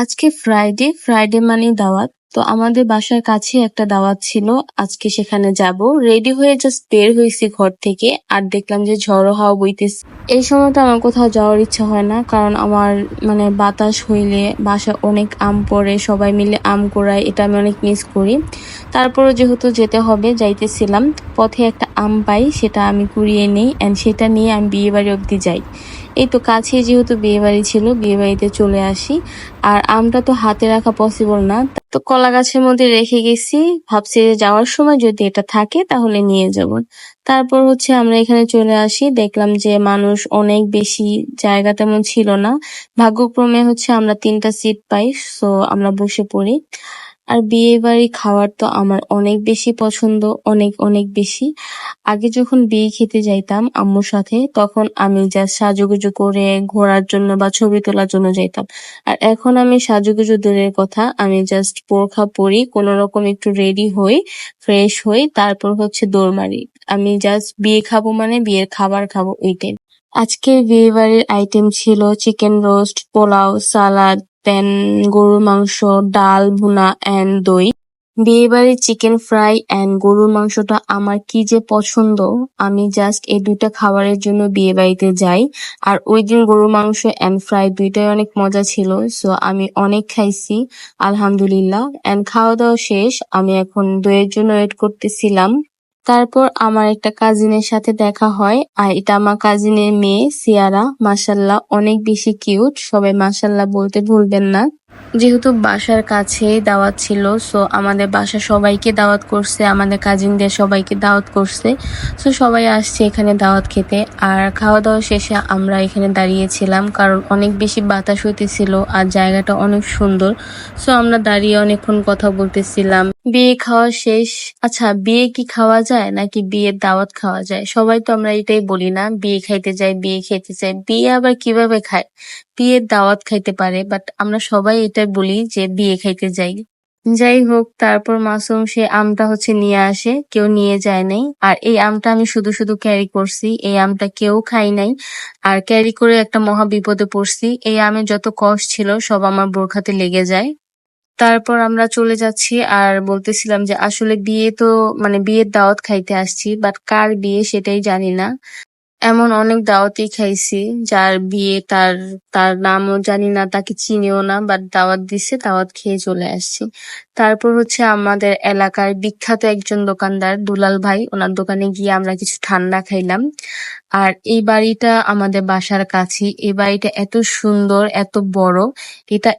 আজকে ফ্রাইডে মানেই দাওয়াত। তো আমাদের বাসার কাছে একটা দাওয়াত ছিল। আজকে সেখানে যাব। রেডি হয়ে জাস্ট বের হয়েছি ঘর থেকে আর দেখলাম যে ঝড়ো হাওয়া বইতেছে। এই সময় তো আমার কোথাও যাওয়ার ইচ্ছা হয় না, কারণ আমার বাতাস হইলে বাসায় অনেক আম পড়ে, সবাই মিলে আম কুড়ায়, এটা আমি অনেক মিস করি। তারপরও যেহেতু যেতে হবে, যাইতেছিলাম। পথে একটা আম পাই, সেটা আমি কুড়িয়ে নিই অ্যান্ড সেটা নিয়ে আমি বিয়ে বাড়ি অব্দি যাই। এই তো কাছে যেহেতু বিয়ে বাড়ি ছিল, বিয়ে বাড়িতে চলে আসি। আর আমটা তো হাতে রাখা পসিবল না, তো কলা গাছের মধ্যে রেখে গেছি। ভাবছি যে যাওয়ার সময় যদি এটা থাকে তাহলে নিয়ে যাব। তারপর আমরা এখানে চলে আসি, দেখলাম যে মানুষ অনেক বেশি, জায়গা তেমন ছিল না। ভাগ্যক্রমে আমরা 3টা সিট পাই, সো আমরা বসে পড়ি। আর বিয়ে বাড়ি খাওয়ার তো আমার অনেক বেশি পছন্দ, অনেক অনেক বেশি। আগে যখন বিয়ে খেতে যাইতাম আম্মুর সাথে, তখন আমি জাস্ট সাজুগুজু করে ঘোরার জন্য বা ছবি তোলার জন্য যাইতাম। আর এখন আমি সাজুগুজু দূরের কথা, আমি জাস্ট বোরখা পরি, কোনো রকম একটু রেডি হই, ফ্রেশ হই, তারপর দৌড় মারি। আমি জাস্ট বিয়ে খাবো মানে বিয়ের খাবার খাবো, ওইটাই। আজকের বিয়ে বাড়ির আইটেম ছিল চিকেন রোস্ট, পোলাও, সালাদ, দেন গরুর মাংস, ডাল ভুনা এন্ড দই। বিয়েবাড়ির চিকেন ফ্রাই এন্ড গরুর মাংসটা আমার কি যে পছন্দ, আমি জাস্ট এই দুইটা খাবারের জন্য বিয়ে বাড়িতে যাই। আর ওই দিন গরুর মাংস এন্ড ফ্রাই দুইটাই অনেক মজা ছিল, সো আমি অনেক খাইছি আলহামদুলিল্লাহ। এন্ড খাওয়া দাওয়া শেষ, আমি এখন দইয়ের জন্য ওয়েট করতেছিলাম। তারপর আমার একটা কাজিনের সাথে দেখা হয়, আর এটা আমার কাজিনের মেয়ে সিয়ারা। মাশাল্লাহ অনেক বেশি কিউট, সবাই মাশাল্লাহ বলতে ভুলবেন না। যেহেতু বাসার কাছেই দাওয়াত ছিল, সো আমাদের বাসা সবাইকে দাওয়াত করছে, আমাদের কাজিনদের সবাইকে দাওয়াত করছে। সো সবাই আসছে এখানে দাওয়াত খেতে। আর খাওয়া দাওয়া শেষে আমরা এখানে দাঁড়িয়েছিলাম, কারণ অনেক বেশি বাতাস হইতেছিল আর জায়গাটা অনেক সুন্দর। সো আমরা দাঁড়িয়ে অনেকক্ষণ কথা বলতেছিলাম। বিয়ে খাওয়া শেষ। আচ্ছা, বিয়ে কি খাওয়া যায় নাকি বিয়ের দাওয়াত খাওয়া যায়? সবাই তো আমরা এটাই বলি না, বিয়ে খাইতে যাই, বিয়ে খেতে চাই। বিয়ে আবার কিভাবে খায়? বিয়ের দাওয়াত খাইতে পারে, বাট আমরা সবাই এটাই বলি যে বিয়ে খাইতে যাই। যাই হোক, তারপর মাসুম সে আমটা নিয়ে আসে, কেউ নিয়ে যায় নাই। আর এই আমটা আমি শুধু শুধু ক্যারি করছি, এই আমটা কেউ খাই নাই। আর ক্যারি করে একটা মহা বিপদে পড়ছি। এই আমের যত কষ ছিল সব আমার বোরখাতে লেগে যায়। তারপর আমরা চলে যাচ্ছি আর বলতেছিলাম যে আসলে বিয়ে তো বিয়ের দাওয়াত খাইতে আসছি, বাট কার বিয়ে সেটাই জানি না। এমন অনেক দাওয়াতই খাইছি, যার বিয়ে তার তার নামও জানি না, তাকে চিনিও না, বাট দাওয়াত দিছে, দাওয়াত খেয়ে চলে আসছি। তারপর আমাদের এলাকার বিখ্যাত একজন দোকানদার দুলাল ভাই, ওনার দোকানে গিয়ে আমরা কিছু ঠান্ডা খাইলাম। আর এই বাড়িটা আমাদের বাসার কাছে, এই বাড়িটা এত সুন্দর, এত বড়। এটা